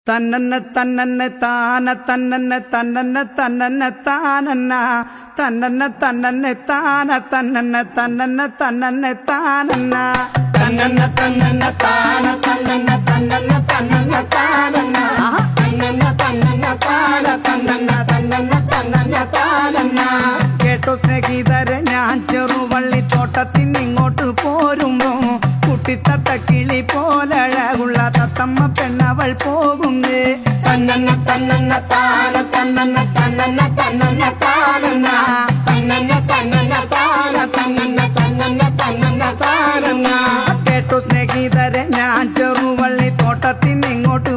തന്നന്ന തന്നന്ന താന തന്നന്ന തന്നന്ന തന്നന്ന താനന്ന തന്നന്ന തന്നന്ന താന തന്നന്ന തന്നന്ന തന്നന്ന താനന്ന തന്നന്ന തന്നന്ന താന തന്നന്ന തന്നന്ന തന്നന്ന താനന്ന തന്നന്ന തന്നന്ന താന തന്നന്ന തന്നന്ന തന്നന്ന താനന്ന. കേട്ടോ സ്നേഹിതരെ, ഞാൻ ചെറുവള്ളിത്തോട്ടത്തിനിങ്ങോട്ട് പോരുമ്പോ കുട്ടിത്തത്ത കിളി പോലഴകുള്ള തത്തമ്മ പെണ്ണവൾ പോകുന്നേ. തന്നന്ന തന്നന്ന താന തന്നന്ന തന്നന്ന തന്നന്ന താനന്ന തന്നന്ന തന്നന്ന താന തന്നന്ന തന്നന്ന തന്നന്ന താനന്ന. കേട്ടോ സ്നേഹിതരെ, ഞാൻ ചെറുവള്ളിത്തോട്ടത്തിനിങ്ങോട്ട്